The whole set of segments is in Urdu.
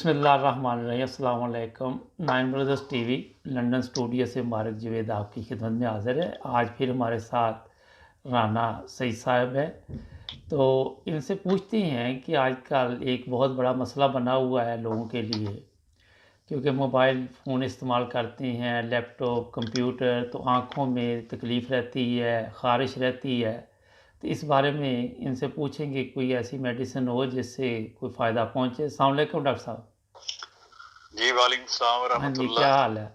بسم اللہ الرحمن الرحیم۔ السلام علیکم۔ Nine brothers T V London studio سے مبارک جوید آپ کی خدمت میں حاضر ہے۔ آج پھر ہمارے ساتھ رانا سعید صاحب ہے، تو ان سے پوچھتے ہیں کہ آج کل ایک بہت بڑا مسئلہ بنا ہوا ہے لوگوں کے لیے، کیونکہ موبائل فون استعمال کرتے ہیں، لیپ ٹاپ، کمپیوٹر، تو آنکھوں میں تکلیف رہتی ہے، خارش رہتی ہے۔ تو اس بارے میں ان سے پوچھیں گے کوئی ایسی میڈیسن ہو جس سے کوئی فائدہ پہنچے۔ السلام علیکم ڈاکٹر صاحب۔ جی وعلیکم السلام ہاں ورحمۃ جی، اللہ۔ کیا حال ہے؟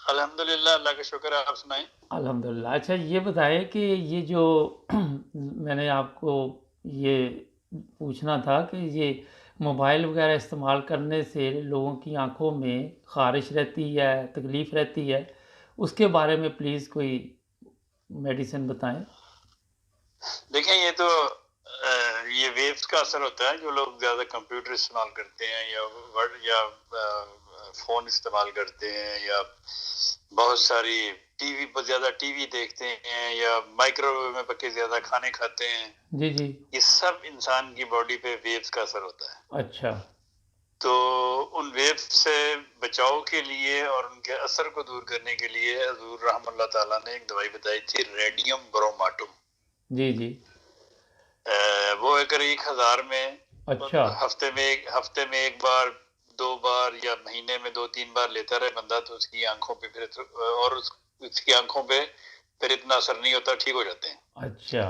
الحمدللہ، اللہ کا شکر ہے، آپ سنائیں۔ الحمدللہ۔ اچھا یہ بتائیں کہ یہ جو میں نے آپ کو یہ پوچھنا تھا کہ یہ موبائل وغیرہ استعمال کرنے سے لوگوں کی آنکھوں میں خارش رہتی ہے، تکلیف رہتی ہے، اس کے بارے میں پلیز کوئی میڈیسن بتائیں۔ دیکھیں، یہ تو یہ ویوز کا اثر ہوتا ہے۔ جو لوگ زیادہ کمپیوٹر استعمال کرتے ہیں یا ورڈ یا فون استعمال کرتے ہیں یا بہت ساری ٹی وی پر زیادہ ٹی وی دیکھتے ہیں یا مائکرو ویو میں پکے زیادہ کھانے کھاتے ہیں، جی جی، یہ سب انسان کی باڈی پہ ویوز کا اثر ہوتا ہے۔ اچھا تو ان ویوز سے بچاؤ کے لیے اور ان کے اثر کو دور کرنے کے لیے حضور رحم اللہ تعالیٰ نے ایک دوائی بتائی تھی، ریڈیم بروماٹم۔ جی جی، وہ اگر 1000 میں اچھا ہفتے میں ایک بار، 2 بار یا مہینے میں 2-3 بار لیتا رہے بندہ، تو اس کی آنکھوں پہ اس کی آنکھوں پہ پھر اتنا اثر نہیں ہوتا، ٹھیک ہو جاتے ہیں۔ اچھا،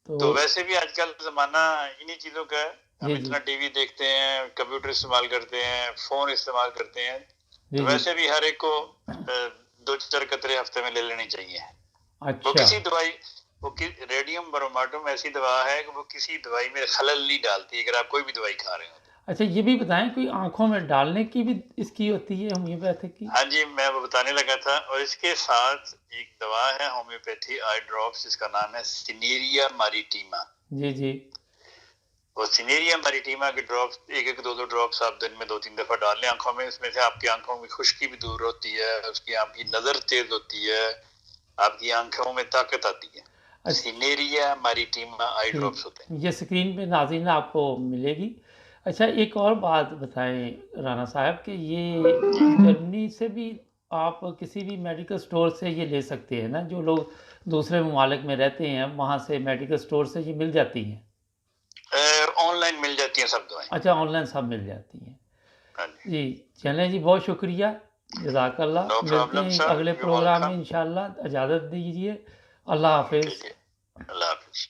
تو ویسے بھی آج کل زمانہ انہی چیزوں کا ہے، ہم جی اتنا ٹی وی دیکھتے ہیں، کمپیوٹر استعمال کرتے ہیں، فون استعمال کرتے ہیں، جی تو جی، ویسے بھی ہر ایک کو 2-4 قطرے ہفتے میں لے لینی چاہیے۔ وہ اچھا کسی دوائی ریڈیم بروماٹم ایسی دوا ہے کہ وہ کسی دوائی میں خلل نہیں ڈالتی، اگر آپ کوئی بھی دوائی کھا رہے ہو۔ اچھا یہ بھی بتائیں کوئی آنکھوں میں ڈالنے کی بھی اس کی ہوتی ہے ہومیوپیتھک کی؟ ہاں جی، میں وہ بتانے لگا تھا۔ اور اس کے ساتھ ایک دوا ہے ہومیوپیتھی آئی ڈراپس، جس کا نام ہے سینیریا ماریٹیما۔ جی جی، وہ سینیریا ماریٹیما کے ڈراپس، ایک 2 ڈراپس آپ دن میں 2-3 دفعہ ڈال لیں آنکھوں میں، اس میں سے آپ کی آنکھوں کی خشکی بھی دور ہوتی ہے، اس کی آپ کی نظر تیز ہوتی ہے، آپ کی آنکھوں میں طاقت آتی ہے۔ سینیریا ماریٹیما آئی ٹھیک، ڈراپس ہوتے ہیں۔ یہ اسکرین پہ ناظرین آپ کو ملے گی۔ اچھا ایک اور بات بتائیں رانا صاحب کہ یہ جرمنی سے بھی آپ کسی بھی میڈیکل سٹور سے یہ لے سکتے ہیں نا؟ جو لوگ دوسرے ممالک میں رہتے ہیں وہاں سے میڈیکل سٹور سے یہ مل جاتی ہیں؟ آن لائن مل جاتی ہیں سب دوائیں۔ اچھا آن لائن سب مل جاتی ہیں۔ ہاں جی، جی چلیں جی، بہت شکریہ، جزاک اللہ۔ نو ملتے پرابلم ہیں سر، اگلے یو پروگرام میں ویلکم۔ انشاءاللہ، اجازت دیجیے، اللہ حافظ۔ ٹھیک ہے، اللہ حافظ۔